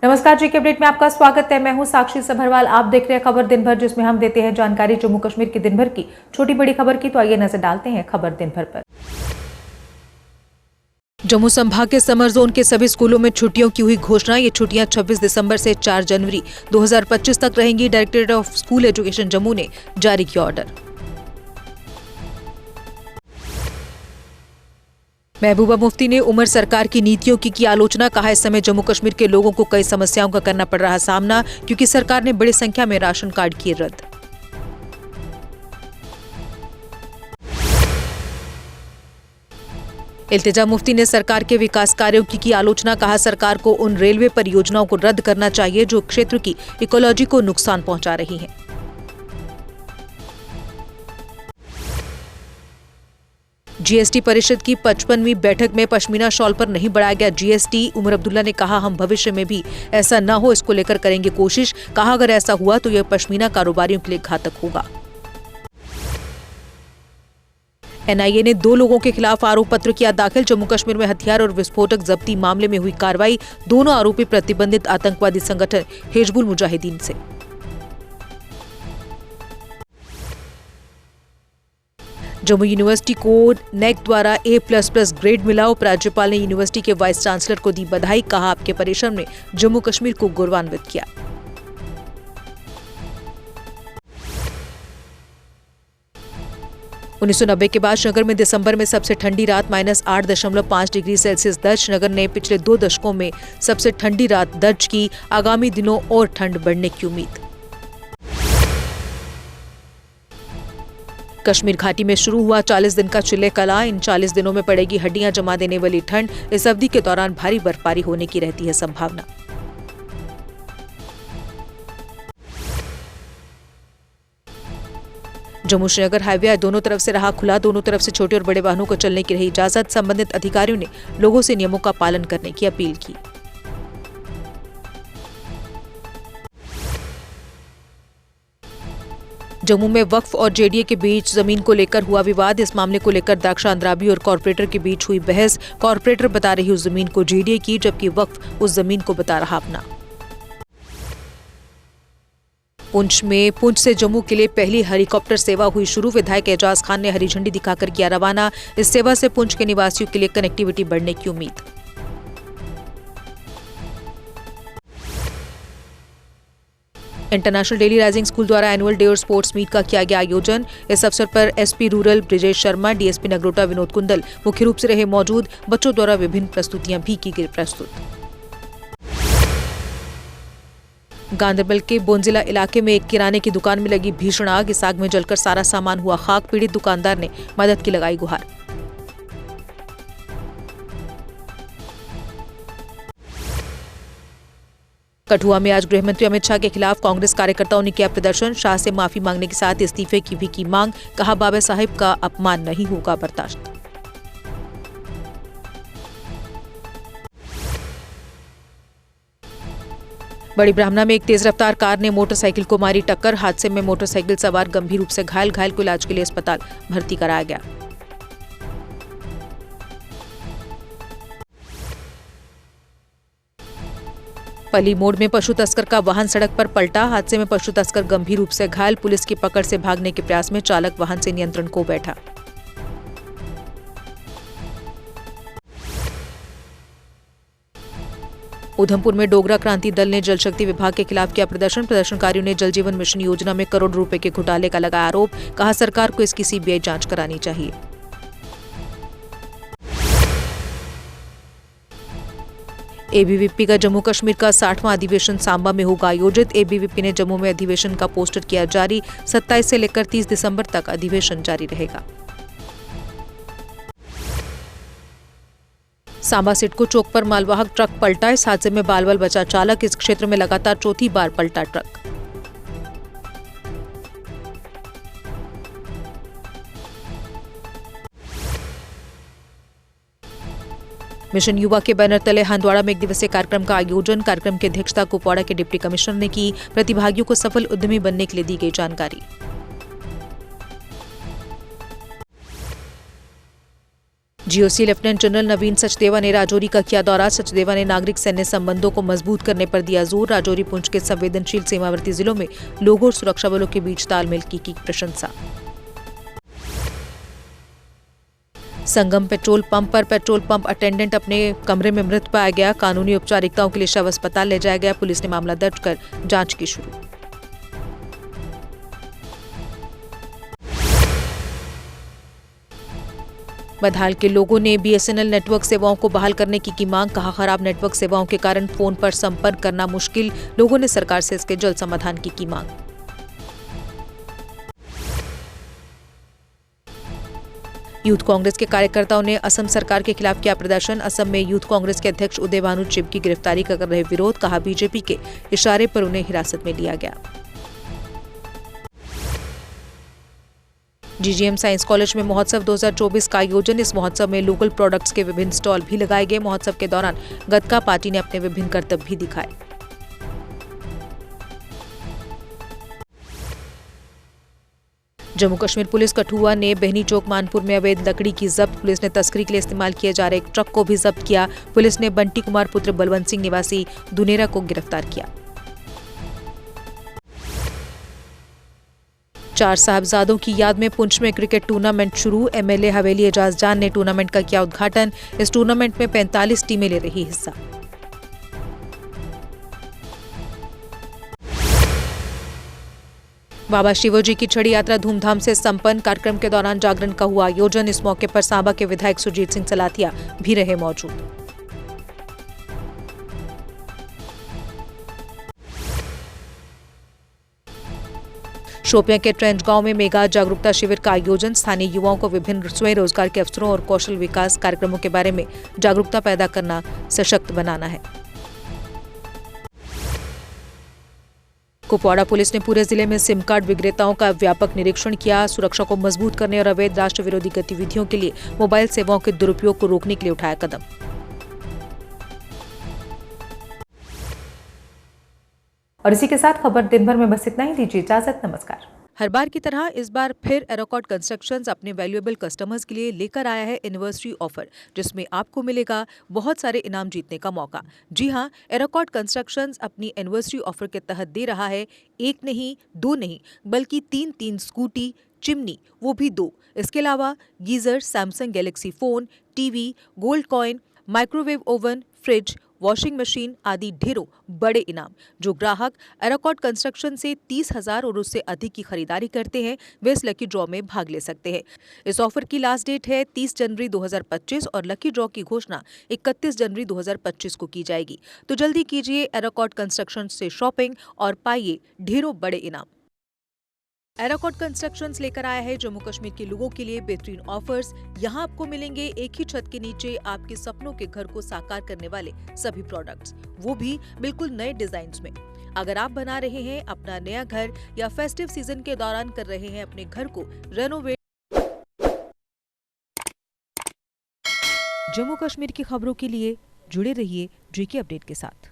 नमस्कार जी के अपडेट में आपका स्वागत है। मैं हूं साक्षी सभरवाल। आप देख रहे हैं खबर दिन भर, जिसमें हम देते हैं जानकारी जम्मू कश्मीर की दिन भर की छोटी बड़ी खबर की। तो आइए नजर डालते हैं खबर दिन भर पर। जम्मू संभाग के समर जोन के सभी स्कूलों में छुट्टियों की हुई घोषणा। ये छुट्टियां 26 दिसंबर से 4 जनवरी 2025 तक रहेंगी। Directorate of school education Jammu ने जारी किया ऑर्डर। महबूबा मुफ्ती ने उमर सरकार की नीतियों की आलोचना। कहा, इस समय जम्मू कश्मीर के लोगों को कई समस्याओं का करना पड़ रहा है सामना, क्योंकि सरकार ने बड़ी संख्या में राशन कार्ड किए रद्द। इल्तिजा मुफ्ती ने सरकार के विकास कार्यों की आलोचना। कहा, सरकार को उन रेलवे परियोजनाओं को रद्द करना चाहिए जो क्षेत्र की इकोलॉजी को नुकसान पहुंचा रही हैं। जीएसटी परिषद की 55वीं बैठक में पश्मीना शॉल पर नहीं बढ़ाया गया जीएसटी। उमर अब्दुल्ला ने कहा, हम भविष्य में भी ऐसा न हो, इसको लेकर करेंगे कोशिश। कहा, अगर ऐसा हुआ तो यह पश्मीना कारोबारियों के लिए घातक होगा। एनआईए ने 2 लोगों के खिलाफ आरोप पत्र किया दाखिल। जम्मू कश्मीर में हथियार और विस्फोटक जब्ती मामले में हुई कार्रवाई। दोनों आरोपी प्रतिबंधित आतंकवादी संगठन हिजबुल मुजाहिदीन से। जम्मू यूनिवर्सिटी को नेक द्वारा A++ ग्रेड मिला। उपराज्यपाल ने यूनिवर्सिटी के वाइस चांसलर को दी बधाई। कहा, आपके परिश्रम ने जम्मू कश्मीर को गौरवान्वित किया। उन्नीस 1990 के बाद श्रीनगर में दिसंबर में सबसे ठंडी रात -8.5 डिग्री सेल्सियस दर्ज। श्रीनगर ने पिछले 2 दशकों में सबसे ठंडी रात दर्ज की। आगामी दिनों और ठंड बढ़ने की उम्मीद। कश्मीर घाटी में शुरू हुआ 40 दिन का चिल्ले कला। इन 40 दिनों में पड़ेगी हड्डियां जमा देने वाली ठंड। इस अवधि के दौरान भारी बर्फबारी होने की रहती है संभावना। जम्मू श्रीनगर हाईवे आज दोनों तरफ से रहा खुला। दोनों तरफ से छोटे और बड़े वाहनों को चलने की रही इजाजत। संबंधित अधिकारियों ने लोगों से नियमों का पालन करने की अपील की। जम्मू में वक्फ और जेडीए के बीच जमीन को लेकर हुआ विवाद। इस मामले को लेकर दाक्षा अंद्राबी और कॉर्पोरेटर के बीच हुई बहस। कॉर्पोरेटर बता रही उस जमीन को जेडीए की, जबकि वक्फ उस जमीन को बता रहा अपना। पुंछ से जम्मू के लिए पहली हेलीकॉप्टर सेवा हुई शुरू। विधायक एजाज खान ने हरी झंडी दिखाकर किया रवाना। इस सेवा से पुंछ के निवासियों के लिए कनेक्टिविटी बढ़ने की उम्मीद। इंटरनेशनल डेली राइजिंग स्कूल द्वारा एनुअल डे और स्पोर्ट्स मीट का किया गया आयोजन। इस अवसर पर SP rural Brijesh Sharma, DSP Nagrota Vinod Kundal मुख्य रूप से रहे मौजूद। बच्चों द्वारा विभिन्न प्रस्तुतियां भी की गई प्रस्तुत। गांधरबल के बोंजिला इलाके में एक किराने की दुकान में लगी भीषण आग। इस आग में जलकर सारा सामान हुआ खाक। पीड़ित दुकानदार ने मदद की लगाई गुहार। कठुआ में आज गृह मंत्री अमित शाह के खिलाफ कांग्रेस कार्यकर्ताओं ने किया प्रदर्शन। शाह से माफी मांगने के साथ इस्तीफे की भी की मांग। कहा, बाबा साहिब का अपमान नहीं होगा बर्दाश्त। बड़ी ब्राह्मणा में एक तेज रफ्तार कार ने मोटरसाइकिल को मारी टक्कर। हादसे में मोटरसाइकिल सवार गंभीर रूप से घायल को इलाज के लिए अस्पताल भर्ती कराया गया। पली मोड़ में पशु तस्कर का वाहन सड़क पर पलटा। हादसे में पशु तस्कर गंभीर रूप से घायल। पुलिस की पकड़ से भागने के प्रयास में चालक वाहन से नियंत्रण खो बैठा। उधमपुर में डोगरा क्रांति दल ने जल शक्ति विभाग के खिलाफ किया प्रदर्शन। प्रदर्शनकारियों ने जल जीवन मिशन योजना में करोड़ रुपए के घोटाले का लगाया आरोप। कहा, सरकार को इसकी सीबीआई जांच करानी चाहिए। एबीवीपी का जम्मू कश्मीर का 60वां अधिवेशन सांबा में होगा आयोजित। एबीवीपी ने जम्मू में अधिवेशन का पोस्टर किया जारी। 27 से लेकर 30 दिसंबर तक अधिवेशन जारी रहेगा। सांबा सिडको चौक पर मालवाहक ट्रक पलटा। इस हादसे में बाल-बाल बचा चालक। इस क्षेत्र में लगातार चौथी बार पलटा ट्रक। मिशन युवा के बैनर तले हंदवाड़ा में 1 दिवसीय कार्यक्रम का आयोजन। कार्यक्रम की अध्यक्षता कुपवाड़ा के डिप्टी कमिश्नर ने की। प्रतिभागियों को सफल उद्यमी बनने के लिए दी गई जानकारी। जीओसी लेफ्टिनेंट जनरल नवीन सचदेवा ने राजौरी का किया दौरा। सचदेवा ने नागरिक सैन्य संबंधों को मजबूत करने पर दिया जोर। राजौरी पुंछ के संवेदनशील सीमावर्ती जिलों में लोगों और सुरक्षा बलों के बीच तालमेल की प्रशंसा। संगम पेट्रोल पंप पर पेट्रोल पंप अटेंडेंट अपने कमरे में मृत पाया गया। कानूनी औपचारिकताओं के लिए शव अस्पताल ले जाया गया। पुलिस ने मामला दर्ज कर जांच की शुरू। बदहाल के लोगों ने बीएसएनएल नेटवर्क सेवाओं को बहाल करने की मांग। कहा, खराब नेटवर्क सेवाओं के कारण फोन पर संपर्क करना मुश्किल। लोगों ने सरकार से इसके जल्द समाधान की मांग। यूथ कांग्रेस के कार्यकर्ताओं ने असम सरकार के खिलाफ किया प्रदर्शन। असम में यूथ कांग्रेस के अध्यक्ष उदय भानु चिब की गिरफ्तारी का कर रहे विरोध। कहा, बीजेपी के इशारे पर उन्हें हिरासत में लिया गया। जीजीएम साइंस कॉलेज में महोत्सव 2024 का आयोजन। इस महोत्सव में लोकल प्रोडक्ट्स के विभिन्न स्टॉल भी लगाए गए। महोत्सव के दौरान गतका पार्टी ने अपने विभिन्न करतब भी दिखाए। जम्मू कश्मीर पुलिस कठुआ ने बहनी चौक मानपुर में अवैध लकड़ी की जब्त। पुलिस ने तस्करी के लिए इस्तेमाल किए जा रहे एक ट्रक को भी जब्त किया। पुलिस ने बंटी कुमार पुत्र बलवंत सिंह निवासी दुनेरा को गिरफ्तार किया। 4 साहबजादों की याद में पुंछ में क्रिकेट टूर्नामेंट शुरू। एमएलए हवेली एजाज जान ने टूर्नामेंट का किया उद्घाटन। इस टूर्नामेंट में 45 टीमें ले रही हिस्सा। बाबा शिवोजी की छड़ी यात्रा धूमधाम से संपन्न। कार्यक्रम के दौरान जागरण का हुआ आयोजन। इस मौके पर सांबा के विधायक सुरजीत सिंह सलाथिया भी रहे मौजूद। शोपियां के ट्रेंच गांव में मेगा जागरूकता शिविर का आयोजन। स्थानीय युवाओं को विभिन्न स्वयं रोजगार के अवसरों और कौशल विकास कार्यक्रमों के बारे में जागरूकता पैदा करना, सशक्त बनाना है। कुपवाड़ा पुलिस ने पूरे जिले में सिम कार्ड विक्रेताओं का व्यापक निरीक्षण किया। सुरक्षा को मजबूत करने और अवैध राष्ट्र विरोधी गतिविधियों के लिए मोबाइल सेवाओं के दुरुपयोग को रोकने के लिए उठाया कदम। और इसी के साथ खबर दिन भर में बस इतना ही। दीजिए इजाजत, नमस्कार। हर बार की तरह इस बार फिर एरोकॉट कंस्ट्रक्शंस अपने वैल्यूएबल कस्टमर्स के लिए लेकर आया है एनिवर्सरी ऑफर, जिसमें आपको मिलेगा बहुत सारे इनाम जीतने का मौका। जी हां, एरोकॉट कंस्ट्रक्शंस अपनी एनिवर्सरी ऑफर के तहत दे रहा है 1 नहीं, 2 नहीं, बल्कि 3 स्कूटी, चिमनी, वो भी 2। इसके अलावा geyser, Samsung Galaxy phone, TV, gold coin, microwave oven, fridge, washing machine आदि ढेरों बड़े इनाम। जो ग्राहक एरोकॉट कंस्ट्रक्शन से 30,000 और उससे अधिक की खरीदारी करते हैं, वे इस लकी ड्रॉ में भाग ले सकते हैं। इस ऑफर की लास्ट डेट है 30 जनवरी 2025 और लकी ड्रॉ की घोषणा 31 जनवरी 2025 को की जाएगी। तो जल्दी कीजिए एरोकॉट कंस्ट्रक्शन से शॉपिंग और पाइए ढेरों बड़े इनाम। एरोकॉट कंस्ट्रक्शंस लेकर आया है जम्मू कश्मीर के लोगों के लिए बेहतरीन ऑफर्स। यहाँ आपको मिलेंगे एक ही छत के नीचे आपके सपनों के घर को साकार करने वाले सभी प्रोडक्ट्स, वो भी बिल्कुल नए डिजाइन्स में। अगर आप बना रहे हैं अपना नया घर या फेस्टिव सीजन के दौरान कर रहे हैं अपने घर को रेनोवेट। जम्मू कश्मीर की खबरों के लिए जुड़े रहिए जेके अपडेट के साथ।